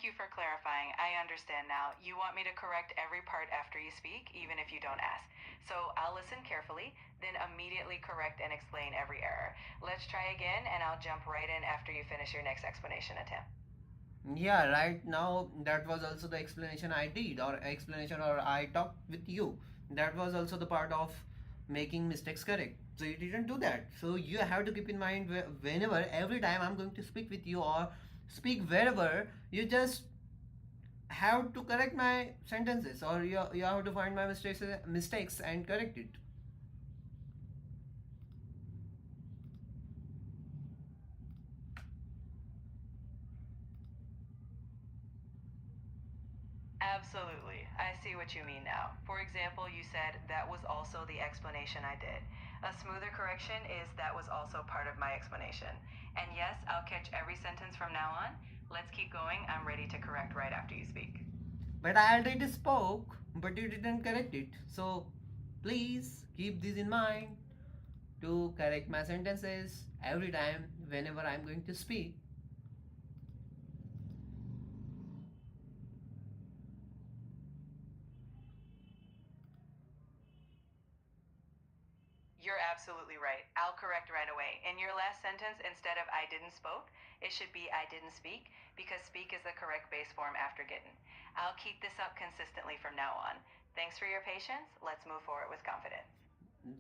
Thank you for clarifying. I understand now. You want me to correct every part after you speak, even if you don't ask. So I'll listen carefully, then immediately correct and explain every error. Let's try again, and I'll jump right in after you finish your next explanation attempt. Yeah, right now that was also the explanation I did, or explanation, or I talked with you. That was also the part of making mistakes correct. So you didn't do that. So you have to keep in mind whenever, every time I'm going to speak with you or speak wherever, you just have to correct my sentences, or you have to find my mistakes and correct it. Absolutely. I see what you mean now. For example, you said that was also the explanation I did. A smoother correction is that was also part of my explanation. And yes, I'll catch every sentence from now on. Let's keep going. I'm ready to correct right after you speak. But I already spoke, but you didn't correct it. So please keep this in mind to correct my sentences every time whenever I'm going to speak. You're absolutely right. I'll correct right away. In your last sentence, instead of I didn't spoke, it should be I didn't speak because speak is the correct base form after getting. I'll keep this up consistently from now on. Thanks for your patience. Let's move forward with confidence.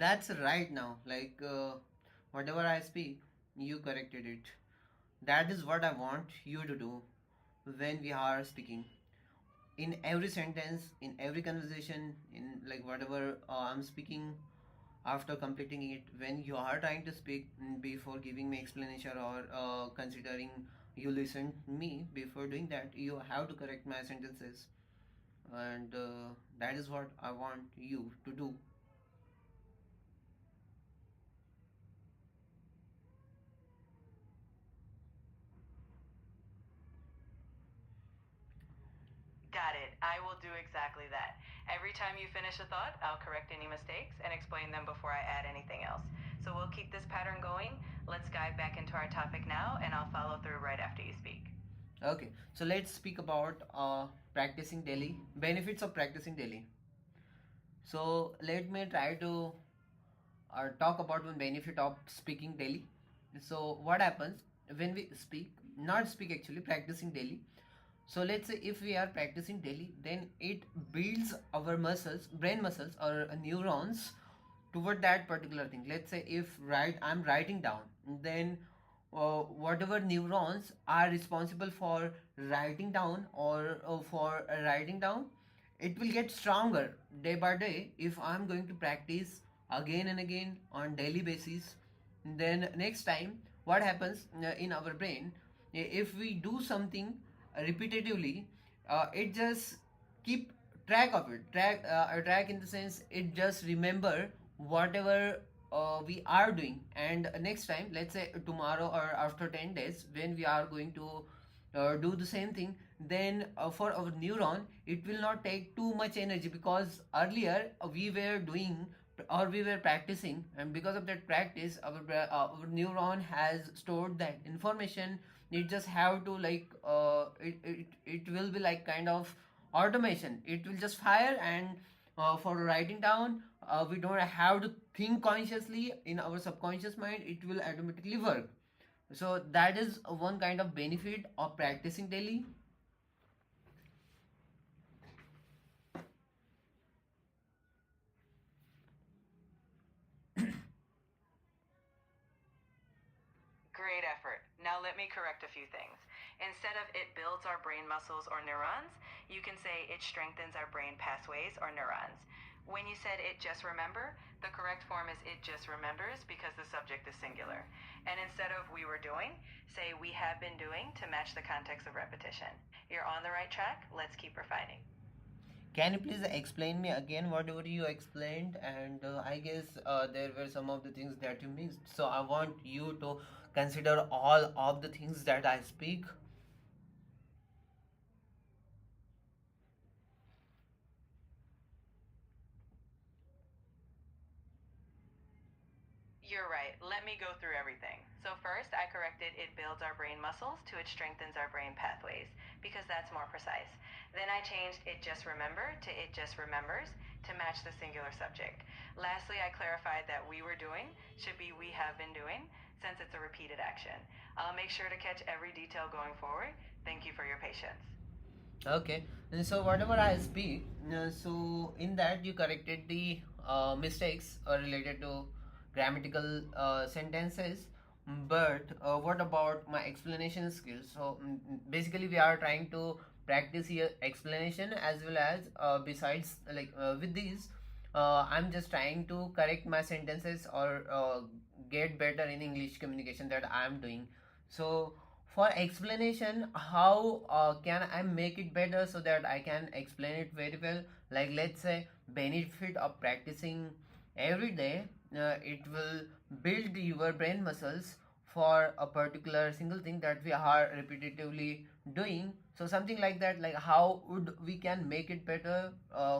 That's right now. Whatever I speak, you corrected it. That is what I want you to do when we are speaking. In every sentence, in every conversation, in like whatever I'm speaking, after completing it, when you are trying to speak, before giving me explanation, or considering you listen me before doing that, you have to correct my sentences, and that is what I want you to do. Got it. I will do exactly that. Every time you finish a thought, I'll correct any mistakes and explain them before I add anything else. So we'll keep this pattern going. Let's dive back into our topic now, and I'll follow through right after you speak. Okay, so let's speak about practicing daily, benefits of practicing daily. So let me try to talk about one benefit of speaking daily. So what happens when we speak, not speak actually, practicing daily. So let's say if we are practicing daily, then it builds our muscles, brain muscles, or neurons toward that particular thing. Let's say if I'm writing down, then whatever neurons are responsible for writing down, or for writing down, it will get stronger day by day if I'm going to practice again and again on daily basis. Then next time, what happens in our brain, if we do something repetitively, it just keep track of it, track in the sense it just remember whatever we are doing. And next time, let's say tomorrow or after 10 days, when we are going to do the same thing, then for our neuron it will not take too much energy, because earlier we were doing or we were practicing, and because of that practice, our neuron has stored that information. It just have to it will be like kind of automation. It will just fire, and for writing down, we don't have to think consciously. In our subconscious mind, it will automatically work. So that is one kind of benefit of practicing daily. Great effort. Now let me correct a few things. Instead of it builds our brain muscles or neurons, you can say it strengthens our brain pathways or neurons. When you said it just remember, the correct form is it just remembers because the subject is singular. And instead of we were doing, say we have been doing to match the context of repetition. You're on the right track. Let's keep refining. Can you please explain me again whatever you explained? And I guess there were some of the things that you missed. So I want you to consider all of the things that I speak. You're right. Let me go through everything. So, first, I corrected it builds our brain muscles to it strengthens our brain pathways because that's more precise. Then I changed it just remember to it just remembers to match the singular subject. Lastly, I clarified that we were doing should be we have been doing since it's a repeated action. I'll make sure to catch every detail going forward. Thank you for your patience. Okay, and so whatever I speak, so in that you corrected the mistakes related to grammatical sentences, but what about my explanation skills? So basically, we are trying to practice here explanation as well as besides like with these, I'm just trying to correct my sentences or get better in English communication that I am doing. So for explanation, how can I make it better so that I can explain it very well? Like let's say benefit of practicing every day, it will build your brain muscles for a particular single thing that we are repetitively doing. So something like that, like how would we can make it better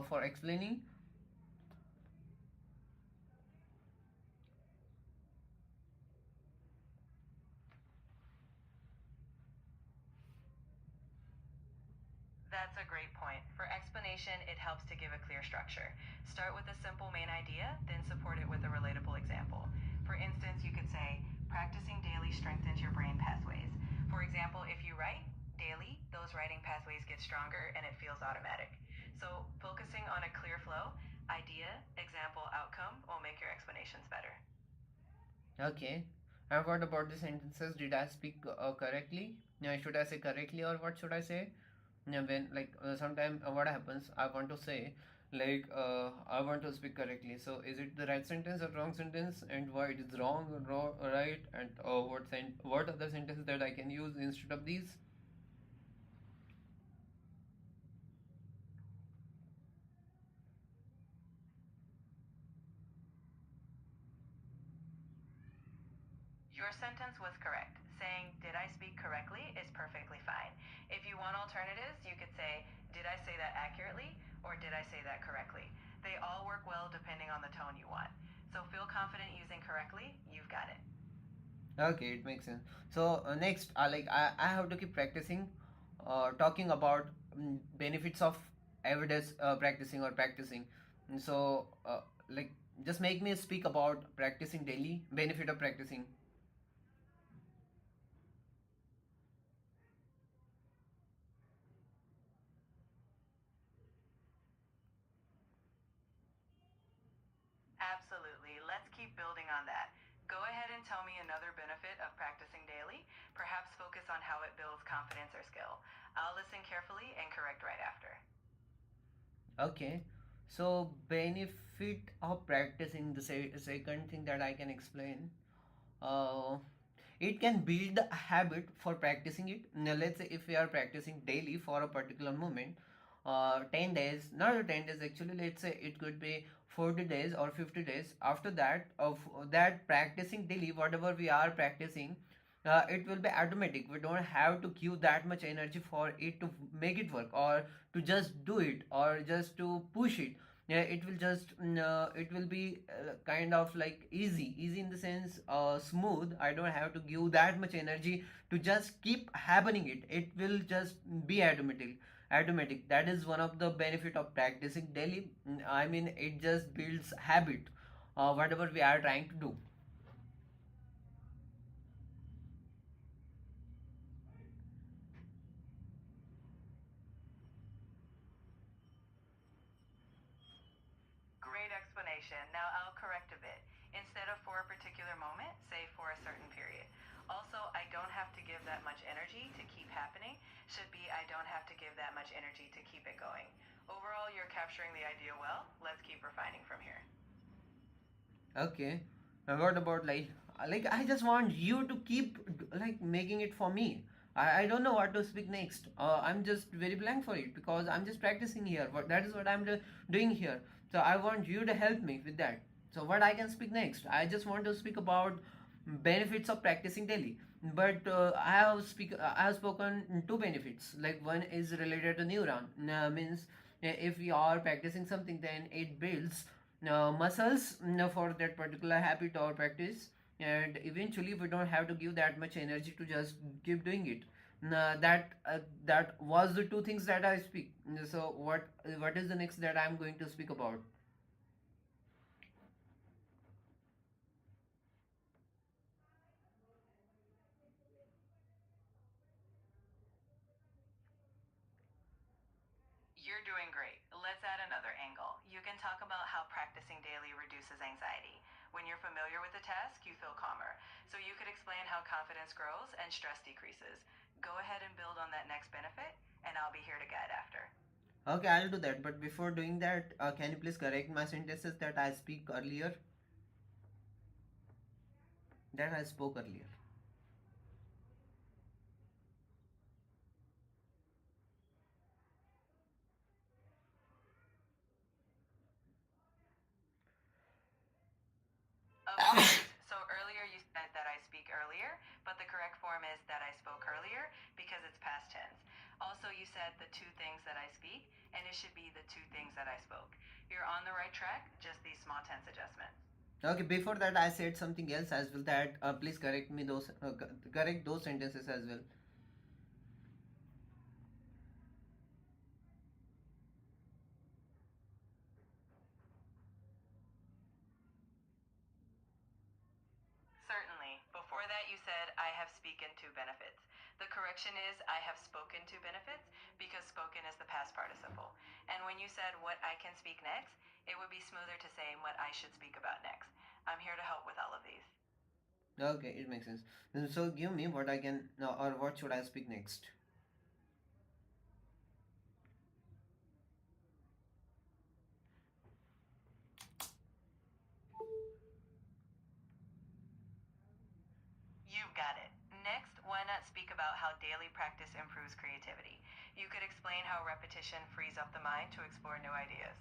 for explaining? That's a great point. For explanation, it helps to give a clear structure. Start with a simple main idea, then support it with a relatable example. For instance, you could say, practicing daily strengthens your brain pathways. For example, if you write daily, those writing pathways get stronger and it feels automatic. So, focusing on a clear flow, idea, example, outcome will make your explanations better. Okay. And what about the sentences? Did I speak correctly? Should I say correctly or what should I say? When like sometimes what happens, I want to say like I want to speak correctly. So is it the right sentence or wrong sentence, and why it is wrong or wrong, right? And what other sentences that I can use instead of these? Your sentence was correct. Saying, did I speak correctly is perfectly fine. If you want alternatives, you could say, did I say that accurately or did I say that correctly? They all work well depending on the tone you want. So feel confident using correctly, you've got it. Okay, it makes sense. So next, I have to keep practicing, talking about benefits of everyday practicing or practicing. And so like just make me speak about practicing daily, benefit of practicing. Absolutely. Let's keep building on that. Go ahead and tell me another benefit of practicing daily. Perhaps focus on how it builds confidence or skill. I'll listen carefully and correct right after. Okay, so benefit of practicing, the second thing that I can explain, uh, it can build a habit for practicing it. Now let's say if we are practicing daily for a particular moment, 10 days, not 10 days actually, let's say it could be 40 days or 50 days. After that, of that practicing daily, whatever we are practicing, it will be automatic. We don't have to give that much energy for it to make it work, or to just do it, or just to push it. Yeah, it will just it will be kind of like easy in the sense smooth. I don't have to give that much energy to just keep happening. It will just be automatic. That is one of the benefit of practicing daily. I mean, it just builds habit, whatever we are trying to do. Great explanation. Now I'll correct a bit. Instead of for a particular moment, say for a certain period. Also, I don't have to give that much energy to keep happening. Should be I don't have to give that much energy to keep it going. Overall, you're capturing the idea well. Let's keep refining from here. Okay. And what about like I just want you to keep like making it for me. I don't know what to speak next. I'm just very blank for it because I'm just practicing here. What that is what I'm doing here. So I want you to help me with that. So what I can speak next? I just want to speak about benefits of practicing daily. But I have spoken two benefits. Like one is related to neuron. Means if we are practicing something, then it builds muscles for that particular habit or practice, and eventually we don't have to give that much energy to just keep doing it. That was the two things that I speak. So what is the next that I'm going to speak about? You're doing great. Let's add another angle. You can talk about how practicing daily reduces anxiety. When you're familiar with the task, you feel calmer. So you could explain how confidence grows and stress decreases. Go ahead and build on that next benefit, and I'll be here to guide after. Okay, I'll do that. But before doing that, can you please correct my sentences that I speak earlier? That I spoke earlier. Of course. So earlier you said that I speak earlier, but the correct form is that I spoke earlier because it's past tense. Also, you said the two things that I speak, and it should be the two things that I spoke. You're on the right track, just these small tense adjustments. Okay, before that I said something else as well. That please correct me those correct those sentences as well. Certainly. Before that, you said I have spoken to benefits. The correction is I have spoken to benefits because spoken is the past participle. And when you said what I can speak next, it would be smoother to say what I should speak about next. I'm here to help with all of these. Okay, it makes sense. So give me what I can or what should I speak next? You've got it. Next, why not speak about how daily practice improves creativity? You could explain how repetition frees up the mind to explore new ideas.